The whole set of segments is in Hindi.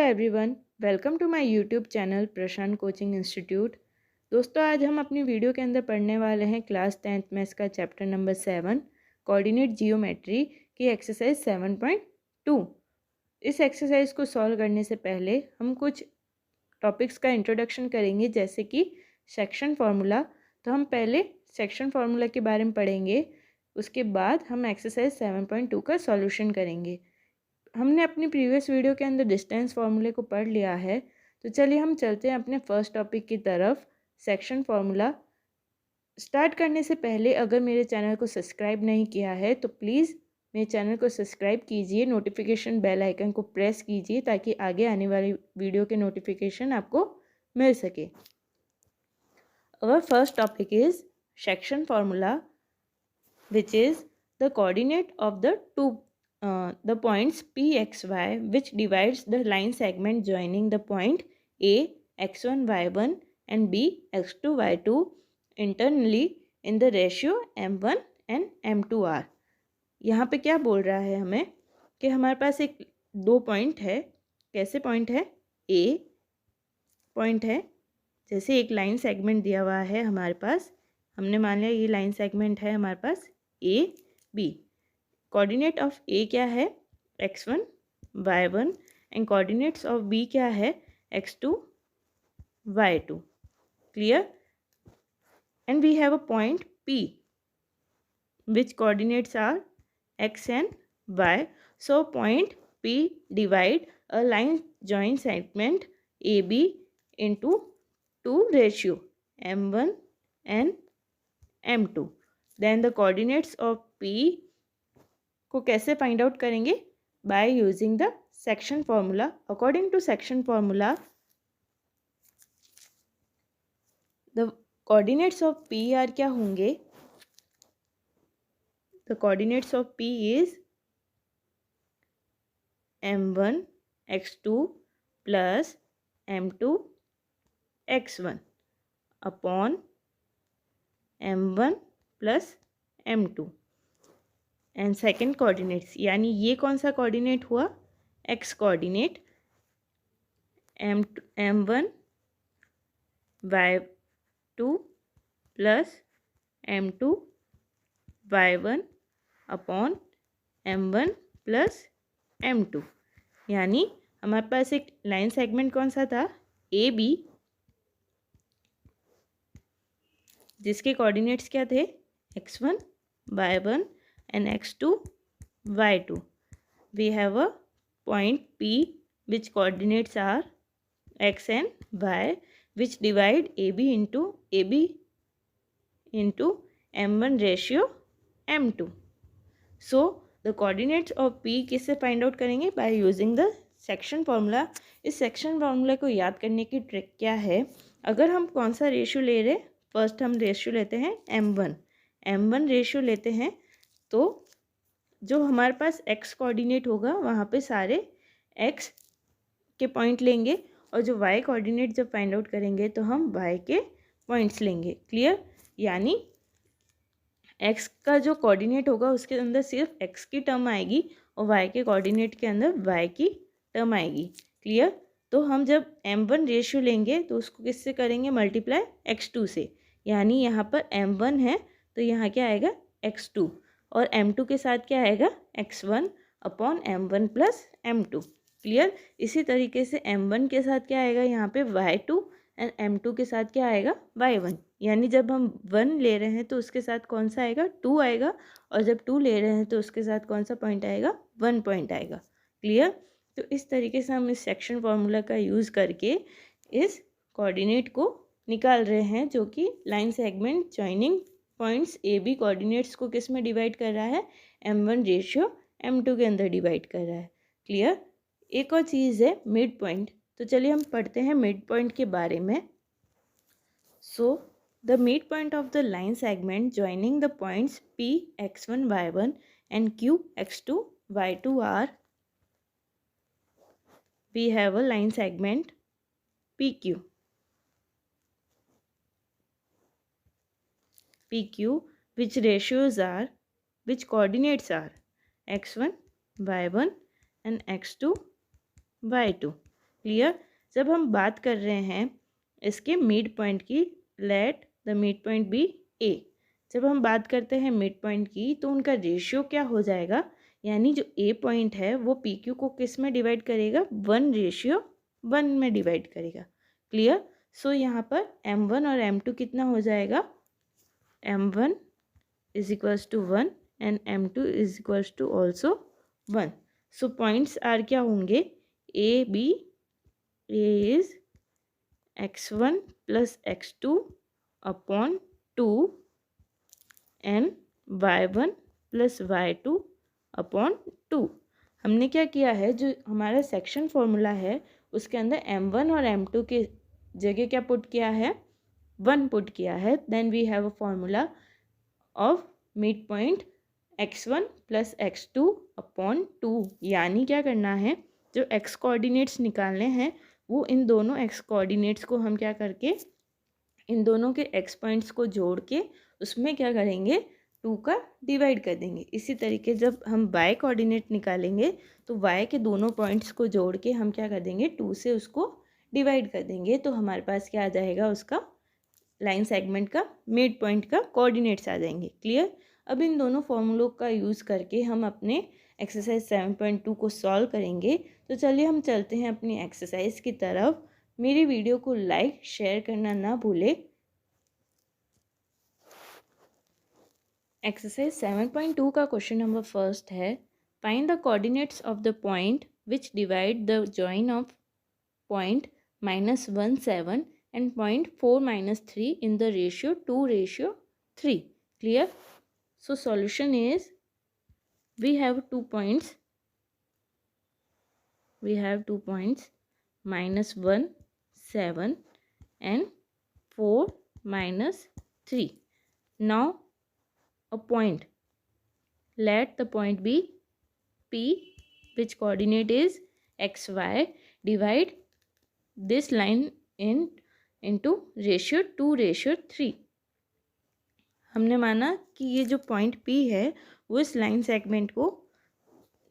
Everyone, welcome to my YouTube channel Prashant coaching institute. दोस्तों, आज हम अपनी वीडियो के अंदर पढ़ने वाले हैं क्लास 10th मैथ्स का चैप्टर नंबर 7 कोऑर्डिनेट जियोमेट्री की एक्सरसाइज 7.2। इस एक्सरसाइज को सॉल्व करने से पहले हम कुछ टॉपिक्स का इंट्रोडक्शन करेंगे, जैसे कि सेक्शन फार्मूला। तो हम पहले सेक्शन फार्मूला के बारे में पढ़ेंगे, उसके बाद हम एक्सरसाइज 7.2 का सॉल्यूशन करेंगे। हमने अपनी प्रीवियस वीडियो के अंदर डिस्टेंस फार्मूले को पढ़ लिया है, तो चलिए हम चलते हैं अपने फर्स्ट टॉपिक की तरफ, सेक्शन फार्मूला। स्टार्ट करने से पहले अगर मेरे चैनल को सब्सक्राइब नहीं किया है तो प्लीज़ मेरे चैनल को सब्सक्राइब कीजिए, नोटिफिकेशन बेल आइकन को प्रेस कीजिए ताकि आगे आने वाली वीडियो के नोटिफिकेशन आपको मिल सके। Our first topic is section formula, which is the coordinate of the points p x y, which divides the line segment joining the point a x1 y1 and b x2 y2 internally in the ratio m1 and m2 r। यहाँ पे क्या बोल रहा है हमें कि हमारे पास एक दो पॉइंट है। कैसे पॉइंट है? a पॉइंट है, जैसे एक लाइन सेगमेंट दिया हुआ है हमारे पास, हमने मान लिया ये लाइन सेगमेंट है हमारे पास ए बी। कोऑर्डिनेट ऑफ ए क्या है? x1 y1 and coordinates of B क्या है? x2 y2। Clear? And we have a point p which coordinates are x and y. So point p divide a line joint segment AB into two ratio m1 and m2. Then the coordinates of p को कैसे फाइंड आउट करेंगे? By using the section formula. According to section formula, the coordinates of P are क्या होंगे? The coordinates of P is m1 x2 plus m2 x1 upon m1 plus m2 and second coordinates, यानी ये कौन सा कोऑर्डिनेट हुआ? x coordinate m1 y2 plus m2 y1 upon m1 plus m2। यानी हमारे पास एक लाइन सेगमेंट कौन सा था? ए बी, जिसके कोऑर्डिनेट्स क्या थे? x1 y1 and x2 y2. We have a point P which coordinates are x and y, which divide AB into m1 ratio m2. So the coordinates of P किससे फाइंड आउट करेंगे? by using the section formula. इस सेक्शन फार्मूला को याद करने की ट्रिक क्या है? अगर हम कौन सा रेशियो ले रहे, फर्स्ट हम रेशियो लेते हैं m1 रेशियो लेते हैं, तो जो हमारे पास x कोऑर्डिनेट होगा वहाँ पे सारे x के पॉइंट लेंगे, और जो y कोऑर्डिनेट जब फाइंड आउट करेंगे तो हम y के पॉइंट्स लेंगे। क्लियर? यानी x का जो कोऑर्डिनेट होगा उसके अंदर सिर्फ x की टर्म आएगी और y के कोऑर्डिनेट के अंदर y की टर्म आएगी। क्लियर? तो हम जब m1 रेशियो लेंगे तो उसको किससे करेंगे? मल्टीप्लाई x2 से। यानी यहाँ पर m1 है तो यहाँ क्या आएगा? x2, और m2 के साथ क्या आएगा? x1 upon m1 plus m2। Clear? इसी तरीके से m1 के साथ क्या आएगा? यहाँ पे y2 एंड m2 के साथ क्या आएगा? y1। यानी जब हम 1 ले रहे हैं तो उसके साथ कौन सा आएगा? 2 आएगा, और जब 2 ले रहे हैं तो उसके साथ कौन सा पॉइंट आएगा? 1 पॉइंट आएगा। क्लियर? तो इस तरीके से हम इस सेक्शन फार्मूला का यूज़ करके इस कोऑर्डिनेट को निकाल रहे हैं, जो कि line segment joining points A B coordinates को किस में डिवाइड कर रहा है? m1 रेशियो m2 के अंदर डिवाइड कर रहा है। क्लियर? एक और चीज़ है मिड पॉइंट, तो चलिए हम पढ़ते हैं मिड पॉइंट के बारे में। So the mid point of the line segment joining the points p x1 y1 and q x2 y2 are, we have a line segment PQ which coordinates are x1 y1 and x2 y2, clear. जब हम बात कर रहे हैं इसके मिड पॉइंट की, let the mid point be A. जब हम बात करते हैं मिड पॉइंट की तो उनका रेशियो क्या हो जाएगा, यानी जो ए पॉइंट है वो पी क्यू को किस में डिवाइड करेगा, 1:1 में डिवाइड करेगा। क्लियर। सो यहाँ पर m1 और m2 कितना हो जाएगा, m1 is equals to 1 and m2 is equals to also 1. So points are क्या होंगे, a b, a is x1 plus x2 upon 2 and y1 plus y2 upon 2. हमने क्या किया है, जो हमारा सेक्शन फॉर्मूला है उसके अंदर m1 और m2 के जगह क्या पुट किया है, 1 पुट किया है। Then we have a formula of mid point x1 plus x2 upon 2। यानी क्या करना है, जो x कोऑर्डिनेट्स निकालने हैं वो इन दोनों x कोऑर्डिनेट्स को हम क्या करके, इन दोनों के x पॉइंट्स को जोड़ के उसमें क्या करेंगे, 2 का डिवाइड कर देंगे। इसी तरीके जब हम y कोऑर्डिनेट निकालेंगे तो y के दोनों पॉइंट्स को जोड़ के हम क्या कर देंगे, 2 से उसको डिवाइड कर देंगे। तो हमारे पास क्या आ जाएगा, उसका लाइन सेगमेंट का मिड पॉइंट का कोऑर्डिनेट्स आ जाएंगे। क्लियर। अब इन दोनों फॉर्मूलों का यूज़ करके हम अपने एक्सरसाइज 7.2 को सॉल्व करेंगे। तो चलिए हम चलते हैं अपनी एक्सरसाइज की तरफ। मेरी वीडियो को लाइक शेयर करना ना भूले। एक्सरसाइज 7.2 का क्वेश्चन नंबर फर्स्ट है, find the coordinates of the point which divide the join of point -1 7 and 0.4 - 3 in the ratio 2:3. Clear. So solution is, we have 2 points, -1 7 and 4 - 3. Now a point, let the point be P, which coordinate is xy, divide this line into ratio 2:3। हमने माना कि ये जो पॉइंट P है वो इस लाइन सेगमेंट को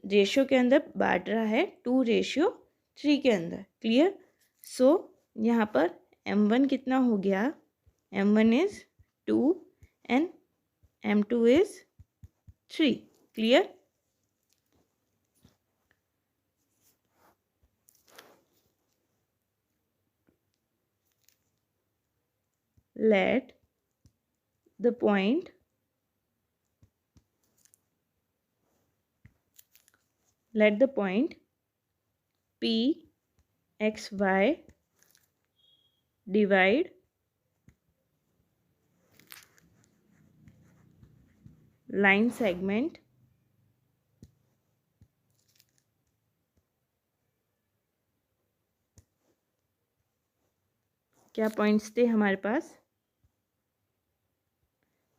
रेशियो के अंदर बांट रहा है 2:3 के अंदर। क्लियर। सो यहाँ पर m1 कितना हो गया, m1 is 2 and m2 is 3। Clear. let the point P xy divide line segment क्या पॉइंट्स थे हमारे पास,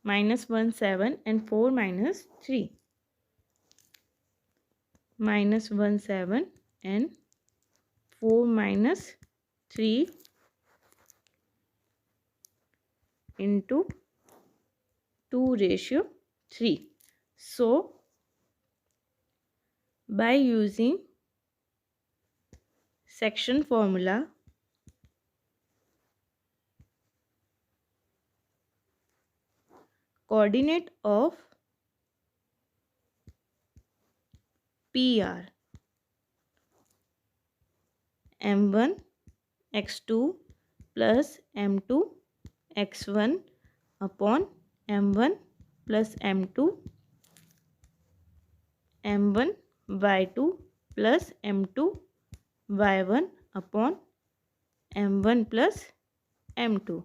-1 7 and 4 - 3, -1 7 and 4 - 3 into 2:3. So by using section formula, coordinate of PR m1 x2 plus m2 x1 upon m1 plus m2 m1 y2 plus m2 y1 upon m1 plus m2.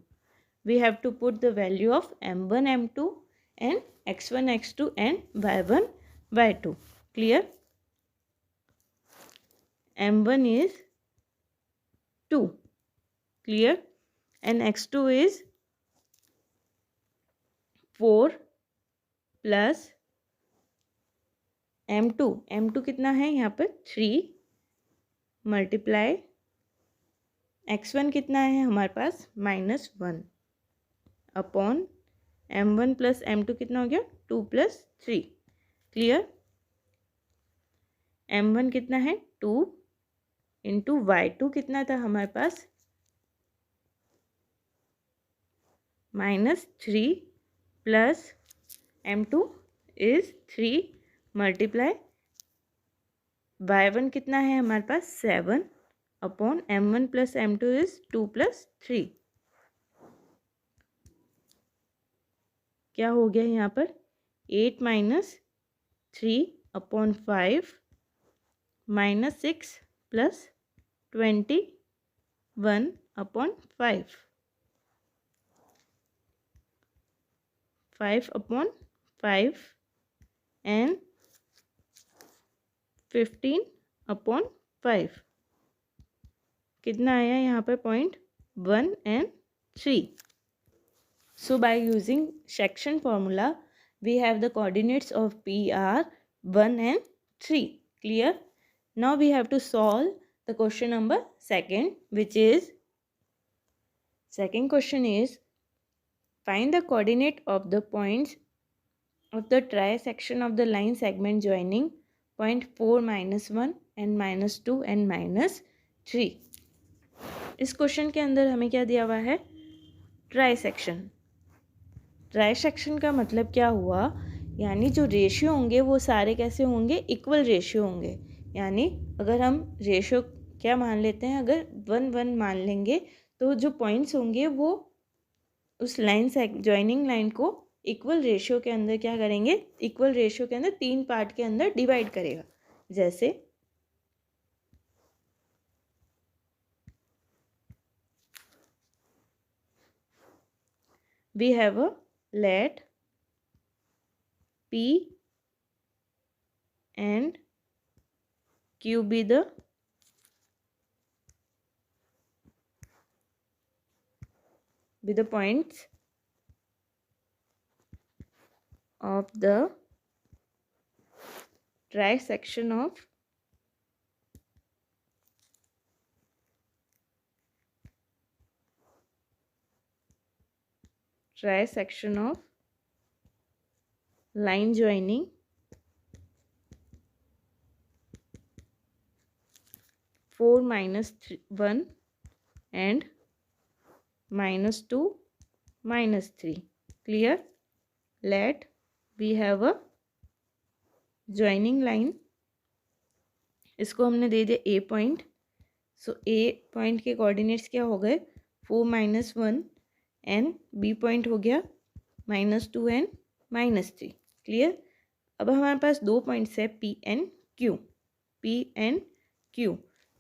We have to put the value of m1 m2 and x1 x2 and y1 y2. Clear. m1 is 2. Clear. And x2 is 4 plus m2 कितना है यहाँ पर 3 मल्टीप्लाई x1 कितना है हमारे पास -1 अपॉन m1 प्लस m2 कितना हो गया 2 + 3। क्लियर। m1 कितना है 2 इंटू y2 कितना था हमारे पास -3 plus m2 is 3 multiply y1 कितना है हमारे पास 7 upon m1 plus m2 is 2 plus 3। क्या हो गया यहाँ पर 8 minus 3 upon 5 -6 plus 21 upon 5 upon 5 and 15 upon 5 कितना आया यहाँ पर 0.1 and 3। So by using section formula we have the coordinates of P are 1 and 3. Clear? Now we have to solve the question number second, which is second question is find the coordinate of the points of the trisection of the line segment joining point 4 -1 and -2 and -3। इस क्वेश्चन के अंदर हमें क्या दिया हुआ है ट्राइसेक्शन। ट्राइसेक्शन का मतलब क्या हुआ, यानी जो रेशियो होंगे वो सारे कैसे होंगे इक्वल रेशियो होंगे। यानी अगर हम रेशियो क्या मान लेते हैं, अगर 1 मान लेंगे तो जो पॉइंट्स होंगे वो उस लाइन से जॉइनिंग लाइन को इक्वल रेशियो के अंदर क्या करेंगे, इक्वल रेशियो के अंदर 3 पार्ट के अंदर डिवाइड करेगा। जैसे we have a let P and Q be the points of the trisection of line joining 4 -1 and -2 -3। Clear? Let we have a joining line, इसको हमने दे दिया A point. So A point के कोऑर्डिनेट्स क्या हो गए 4 -1 एंड B पॉइंट हो गया -2 एंड -3। क्लियर? अब हमारे पास दो पॉइंट्स है P एंड Q।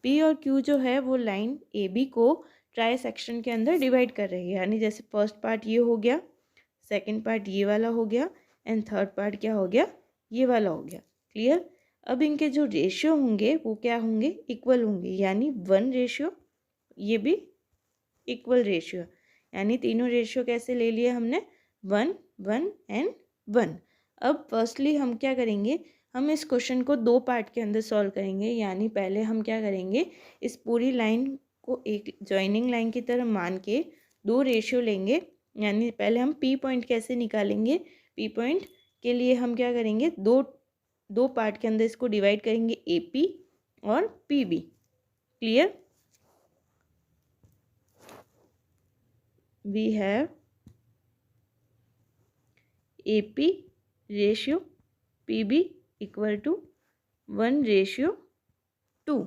P और Q जो है वो लाइन AB को ट्राई सेक्शन के अंदर डिवाइड कर रही है। यानी जैसे फर्स्ट पार्ट ये हो गया, सेकंड पार्ट ये वाला हो गया एंड थर्ड पार्ट क्या हो गया, ये वाला हो गया। क्लियर? अब इनके जो रेशियो होंगे वो क्या होंगे, इक्वल होंगे। यानी 1 रेशियो, ये भी इक्वल रेशियो। यानी तीनों रेशियो कैसे ले लिए हमने 1 1 एंड 1। अब फर्स्टली हम क्या करेंगे, हम इस क्वेश्चन को दो पार्ट के अंदर सॉल्व करेंगे। यानी पहले हम क्या करेंगे, इस पूरी लाइन को एक जॉइनिंग लाइन की तरह मान के दो रेशियो लेंगे। यानी पहले हम P पॉइंट कैसे निकालेंगे, P पॉइंट के लिए हम क्या करेंगे, दो पार्ट के अंदर इसको डिवाइड करेंगे AP और PB। Clear? We have AP ratio PB equal to 1:2।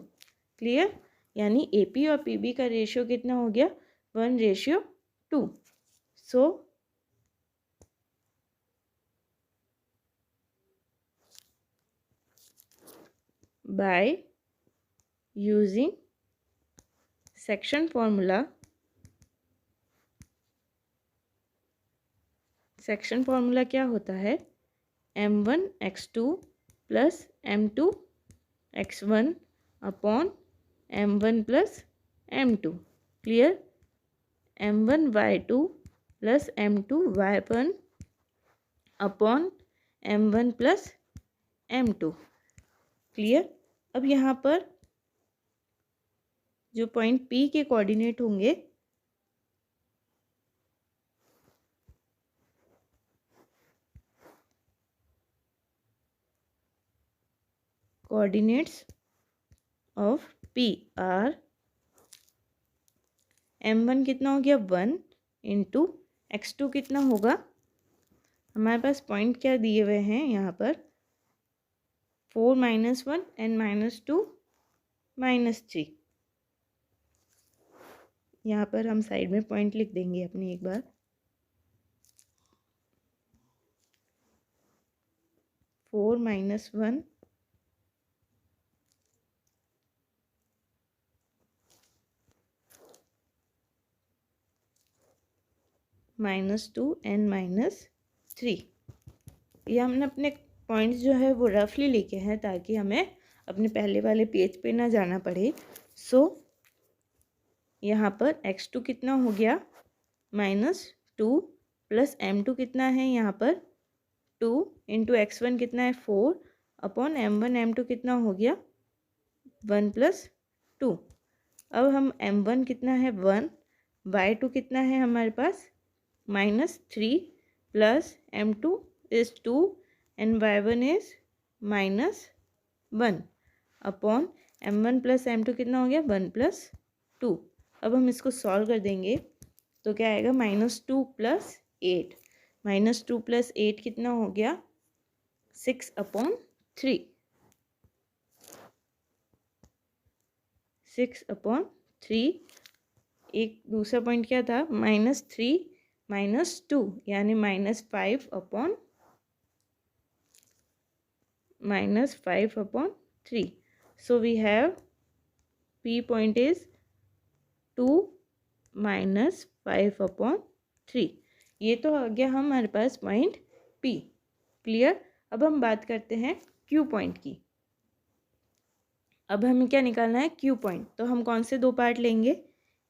Clear? यानी AP और PB का रेशियो कितना हो गया 1:2। So by using section formula, section formula क्या होता है, m1 x2 plus m2 x1 upon m1 plus m2। Clear? m1 y2 plus m2 y1 upon m1 plus m2। Clear? अब यहाँ पर जो पॉइंट P के कोऑर्डिनेट होंगे coordinates of P are M1 कितना हो गया 1 इंटू x2 कितना होगा, हमारे पास पॉइंट क्या दिए हुए हैं यहाँ पर 4 माइनस 1 एंड माइनस 2 माइनस 3। यहाँ पर हम साइड में पॉइंट लिख देंगे अपनी एक बार 4 माइनस 1 माइनस 2 एंड माइनस 3। ये हमने अपने पॉइंट्स जो है वो रफली लिखे हैं ताकि हमें अपने पहले वाले पेज पे ना जाना पड़े। सो यहाँ पर x2 कितना हो गया -2 प्लस m2 कितना है यहाँ पर 2 इंटू x1 कितना है 4 अपॉन m1 m2 कितना हो गया 1 प्लस 2। अब हम m1 कितना है 1, y2 कितना है हमारे पास -3 plus m2 is 2 and y1 is -1 upon m1 plus m2 कितना हो गया 1 प्लस 2। अब हम इसको सॉल्व कर देंगे तो क्या आएगा -2 प्लस 8, -2 प्लस 8 कितना हो गया 6/3, 6/3। एक दूसरा पॉइंट क्या था -3 -2 यानी -5/3। So we have P point is 2 -5/3। ये तो आ गया हमारे पास पॉइंट P। क्लियर। अब हम बात करते हैं Q पॉइंट की। अब हमें क्या निकालना है Q पॉइंट, तो हम कौन से दो पार्ट लेंगे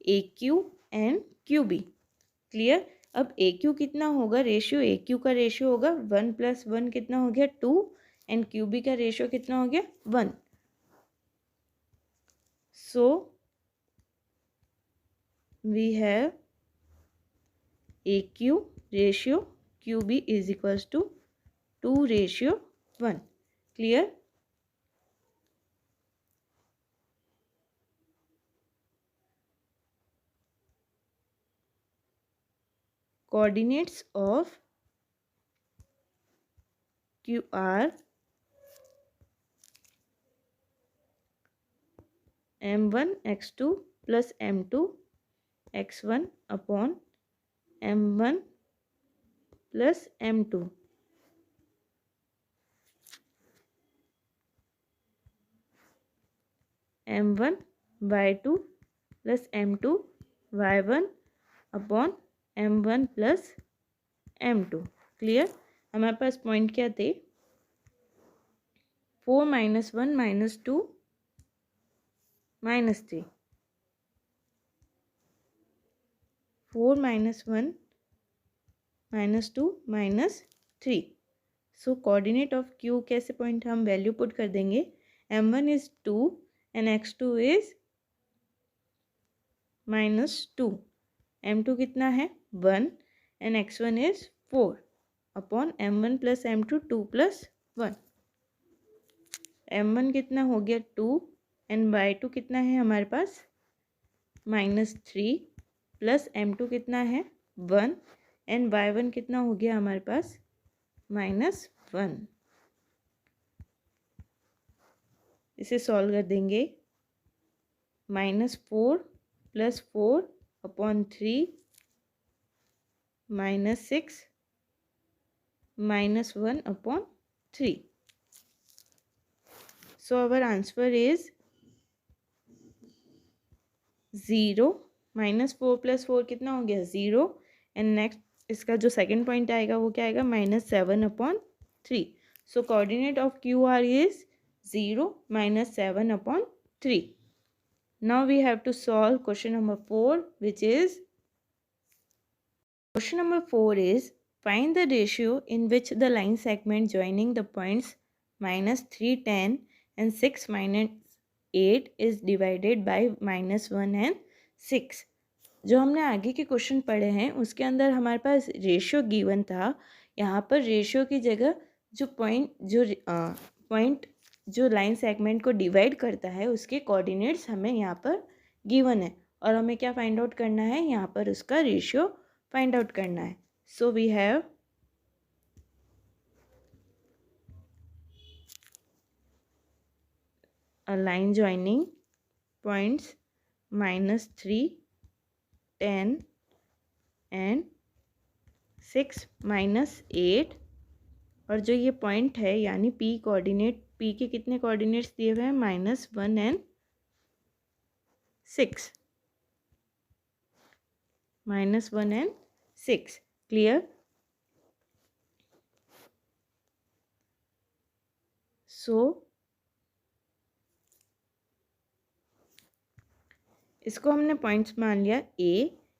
AQ एंड QB। क्लियर। अब AQ कितना होगा, रेशियो AQ का रेशियो होगा 1 + 1 कितना हो गया 2 एंड QB का रेशियो कितना हो गया 1। So we have AQ ratio QB is equals to 2:1। Clear. Coordinates of QR m1 x2 plus m2 x1 upon m1 plus m2 m1 y2 plus m2 y1 upon m1 plus m2। Clear. हमारे पास पॉइंट क्या थे 4 - 1 - 2 -3, 4 - 1 - 2 -3। सो कोऑर्डिनेट ऑफ Q कैसे पॉइंट हम वैल्यू पुट कर देंगे m1 is 2 and x2 is -2, m2 कितना है 1 and x1 is 4 upon m1 plus m2 2 + 1। m1 कितना हो गया 2 एंड y2 कितना है हमारे पास -3 प्लस m2 कितना है 1 एंड y1 कितना हो गया हमारे पास -1। इसे सॉल्व कर देंगे -4 + 4/3 -6 -1/3। So our answer is 0। -4 + 4 कितना हो गया 0 एंड नेक्स्ट इसका जो सेकंड पॉइंट आएगा वो क्या आएगा -7/3। So coordinate of QR is 0 -7/3। Now we have to solve question number 4, which is question number 4 is find the ratio in which the line segment joining the points -3, 10 and 6, -8 is divided by -1 and 6। जो हमने आगे के क्वेश्चन पढ़े हैं उसके अंदर हमारे पास रेशियो गिवन था। यहाँ पर रेशियो की जगह जो पॉइंट जो लाइन सेगमेंट को डिवाइड करता है उसके कोऑर्डिनेट्स हमें यहाँ पर गिवन है और हमें क्या फाइंड आउट करना है, यहाँ पर उसका रेशियो फाइंड आउट करना है. So we have a line joining points -3, 10 and 6 -8 और जो ये पॉइंट है यानी P कोऑर्डिनेट, P के कितने कोऑर्डिनेट्स दिए हुए हैं, -1 and 6, -1 and 6. क्लियर. सो इसको हमने पॉइंट्स मान लिया A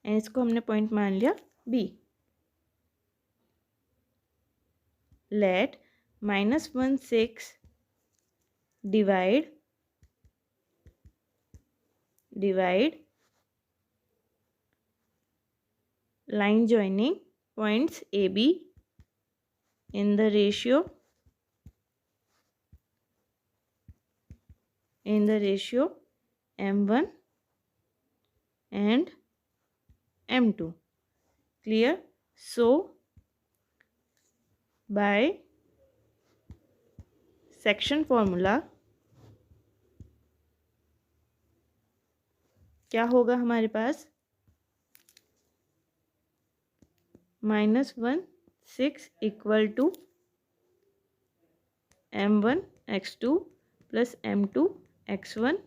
एंड इसको हमने पॉइंट मान लिया B. Let -1 6 divide line joining points AB in the ratio M1 and M2. Clear. So by section formula क्या होगा हमारे पास, -1 6 equal to M1 x2 plus M2 x1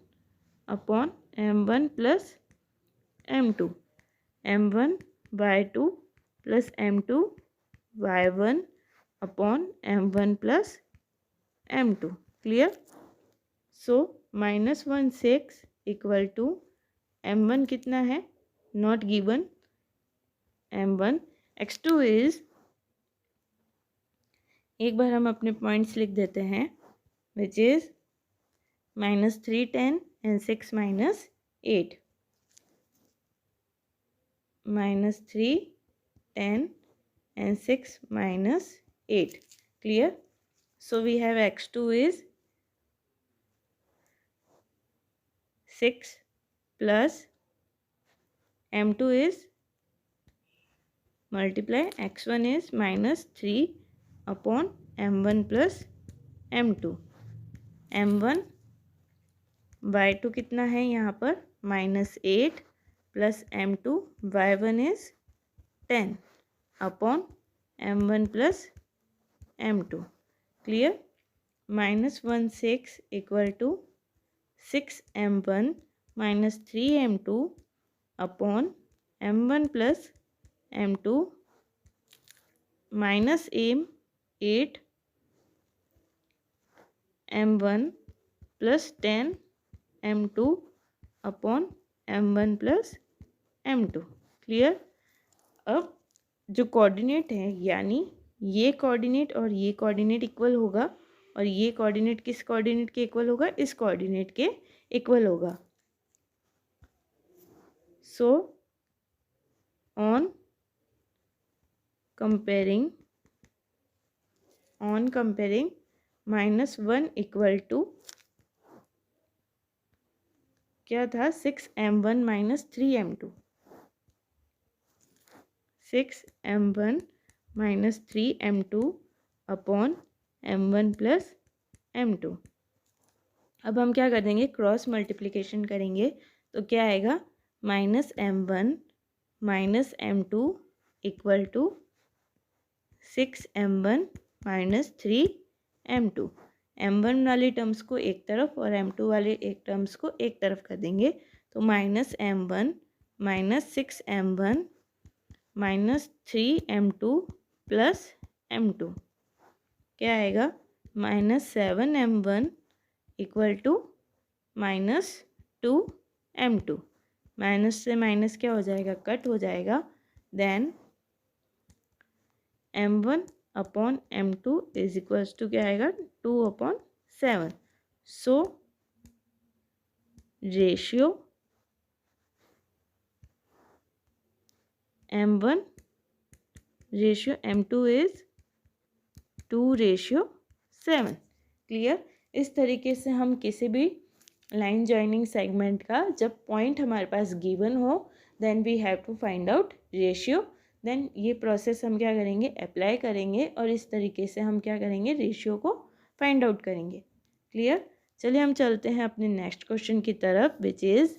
upon M1 plus M2, M1 y2 plus M2 y1 upon M1 plus M2. Clear. So -1 6 equal to M1 कितना है, not given, M1 x2 is, एक बार हम अपने पॉइंट्स लिख देते हैं, which is -3 10 and 6 -8, -3 10 and 6 -8. Clear. So we have x2 is 6 plus M2 is multiply x1 is -3 upon M1 plus M2. M1 y2 कितना है यहाँ पर, -8 plus M2 y1 is 10 upon M1 plus M2. Clear. -1 6 equal to 6 M1 -3 M2 upon M1 plus M2 -8 M1 plus 10 M2 upon M1 plus M2. Clear. अब जो कोऑर्डिनेट है यानी ये कोऑर्डिनेट और ये कोऑर्डिनेट इक्वल होगा और ये कोऑर्डिनेट किस कोऑर्डिनेट के इक्वल होगा, इस कोऑर्डिनेट के इक्वल होगा. So on comparing -1 equal to क्या था, 6 M1 -3 M2, 6 M1 -3 M2 upon M1 plus M2. अब हम क्या कर देंगे, क्रॉस मल्टीप्लिकेशन करेंगे तो क्या आएगा, -M1 -M2 equal to 6 M1 -3 M2. M1 वाले टर्म्स को एक तरफ और M2 वाले एक टर्म्स को एक तरफ कर देंगे तो -M1 -6 M1 -3 M2 plus M2 क्या आएगा, -7 M1 equal to -2 M2. Minus से माइनस क्या हो जाएगा, कट हो जाएगा. Then M1 upon M2 is equals to क्या आएगा, 2/7. So ratio M1 ratio M2 is 2/7. Clear. इस तरीके से हम किसी भी लाइन जॉइनिंग सेगमेंट का जब पॉइंट हमारे पास गिवन हो then we have to find out ratio. Then ये प्रोसेस हम क्या करेंगे, अप्लाई करेंगे और इस तरीके से हम क्या करेंगे, रेशियो को फाइंड आउट करेंगे। क्लियर। चलिए हम चलते हैं अपने नेक्स्ट क्वेश्चन की तरफ, which is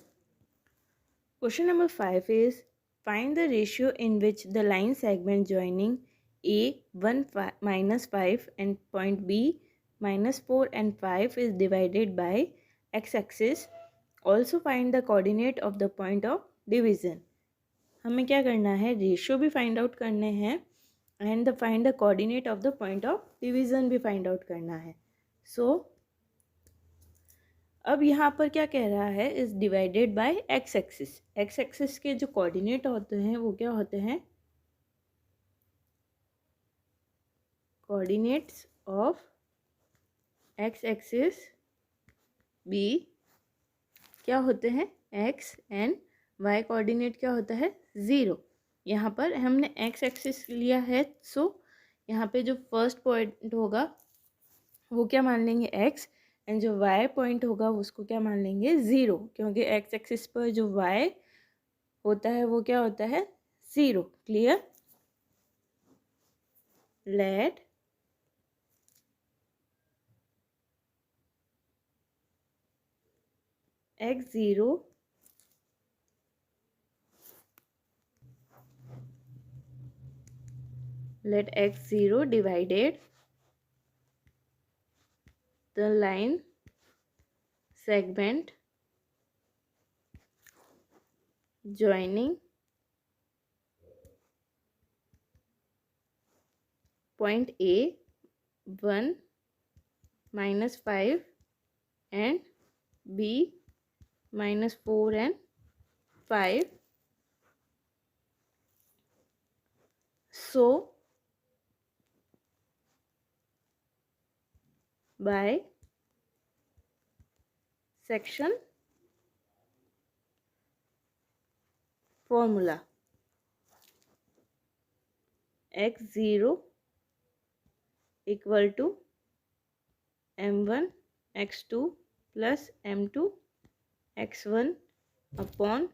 question number 5 is find the ratio in which the line segment joining A 1 -5 and point B -4 and 5 is divided by x-axis. Also find the coordinate of the point of division. हमें क्या करना है, रेशियो भी फाइंड आउट करने हैं and the find the coordinate of the point of division भी फाइंड आउट करना है। सो अब यहाँ पर क्या कह रहा है, is divided by X axis. X axis के जो कोऑर्डिनेट होते हैं वो क्या होते हैं, coordinates of X axis be क्या होते हैं, एक्स, एंड वाई कोऑर्डिनेट क्या होता है, 0। यहाँ पर हमने एक्स एक्सिस लिया है, सो यहाँ पे जो फर्स्ट पॉइंट होगा वो क्या मान लेंगे, एक्स, एंड जो वाई पॉइंट होगा उसको क्या मान लेंगे, 0, क्योंकि एक्स एक्सिस पर जो वाई होता है वो क्या होता है, 0। Clear. Let x0 divided the line segment joining point A 1 -5 and B -4 and 5. So by section formula x0 equal to m1 x2 plus m2 x1 upon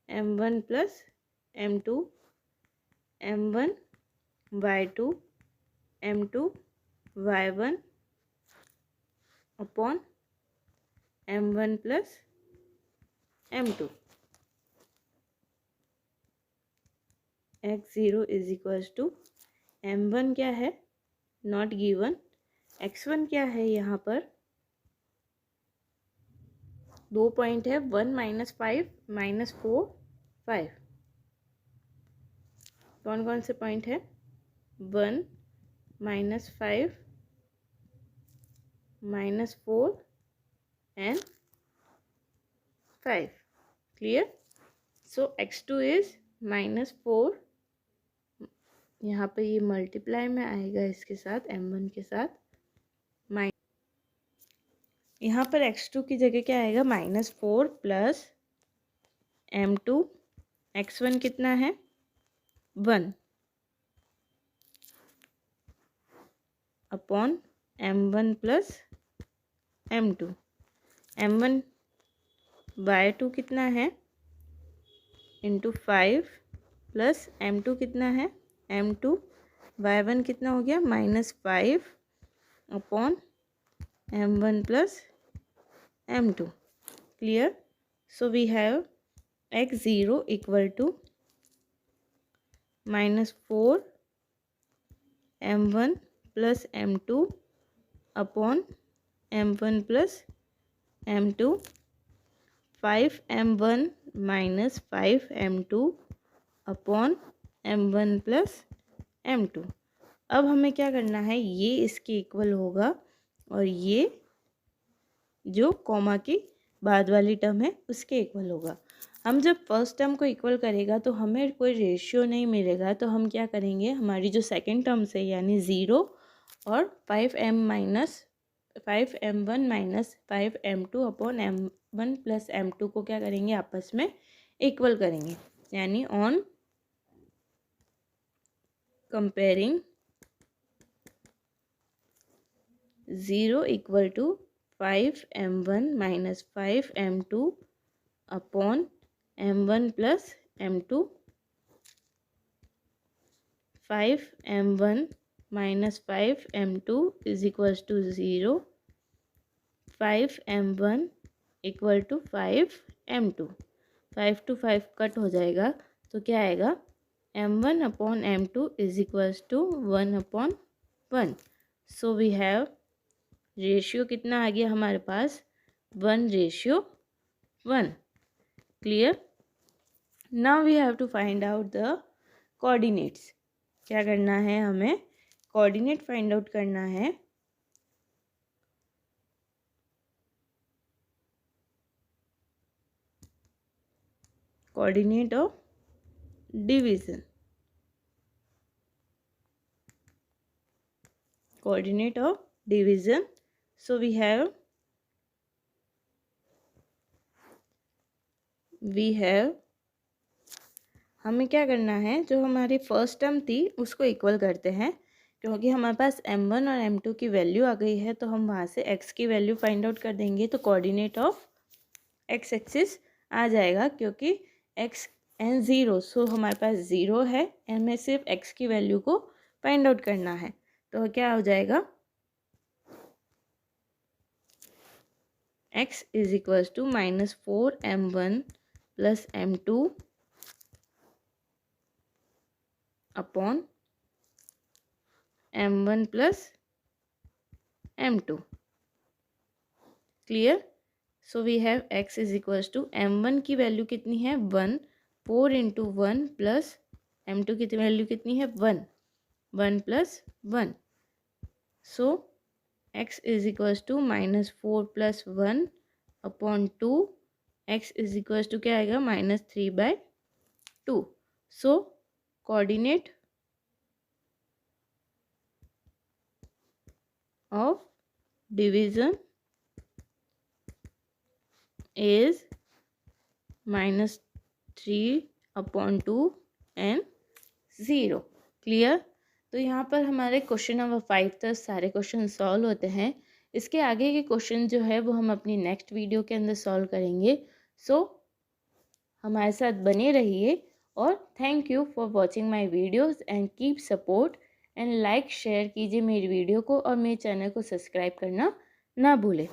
m1 plus m2 m1 y2 m2 y1 upon m1 plus m2। x0 is equals to m1 क्या है, नॉट गिवन, x1 क्या है, यहाँ पर 2 पॉइंट है, 1 -5 -4 5। कौन कौन से पॉइंट है, 1 -5 -4 and 5। Clear. So x2 is -4, यहाँ पे ये मल्टीप्लाई में आएगा इसके साथ, m1 के साथ, यहाँ पर x2 की जगह क्या आएगा, -4 प्लस m2, x1 कितना है, 1 upon m1 plus m2, m1 y2 कितना है, इंटू 5 प्लस m2 कितना है, m2 y1 कितना हो गया, -5 upon m1 plus m2। Clear. So we have x0 equal to -4 m1 plus m2 upon m1 plus m2, 5 m1 minus 5 m2 upon m1 plus m2। अब हमें क्या करना है, ये इसके इक्वल होगा और ये जो कॉमा की बाद वाली टर्म है उसके इक्वल होगा। हम जब फर्स्ट टर्म को इक्वल करेगा तो हमें कोई रेशियो नहीं मिलेगा, तो हम क्या करेंगे, हमारी जो सेकंड टर्म्स है यानी 0 और 5m minus 5m1 minus 5m2 upon m1 plus m2 को क्या करेंगे, आपस में इक्वल करेंगे। यानी on comparing 0 equal to 5m1 minus 5m2 upon m1 plus m2। 5m1 minus 5m2 is equals to 0। 5m1 equal to 5m2। 5 to 5 cut हो जाएगा तो क्या आएगा, m1 upon m2 is equals to 1 upon 1। So we have ratio कितना आ गया हमारे पास, 1:1। Clear. Now we have to find out the coordinates. क्या करना है, हमें कोऑर्डिनेट फाइंड आउट करना है। Coordinate of division, coordinate of division. So we have हमें क्या करना है, जो हमारी फर्स्ट टर्म थी उसको इक्वल करते हैं, क्योंकि हमारे पास m1 और m2 की वैल्यू आ गई है तो हम वहाँ से x की वैल्यू फाइंड आउट कर देंगे। तो कोऑर्डिनेट ऑफ x एक्सिस आ जाएगा, क्योंकि x एंड 0, सो हमारे पास 0 है, हमें सिर्फ x की वैल्यू को फाइंड आउट करना है। तो क्या हो जाएगा, x is equals to -4m1 plus m2 upon m1 plus m2। Clear. So we have x is equals to m1 की वैल्यू कितनी है 1, 4 इंटू 1 प्लस m2 की वैल्यू कितनी है 1, 1 plus 1। So x is equals to -4 plus 1 upon 2, x is equals to क्या आएगा -3/2। So coordinate of division is -3/2 and 0। Clear. तो यहाँ पर हमारे क्वेश्चन नंबर 5 तक सारे क्वेश्चन सॉल्व होते हैं। इसके आगे के क्वेश्चन जो है वो हम अपनी नेक्स्ट वीडियो के अंदर सॉल्व करेंगे। सो हमारे साथ बने रहिए और thank you for watching my videos and keep support and like share कीजिए मेरी वीडियो को और मेरे चैनल को सब्सक्राइब करना ना भूलें।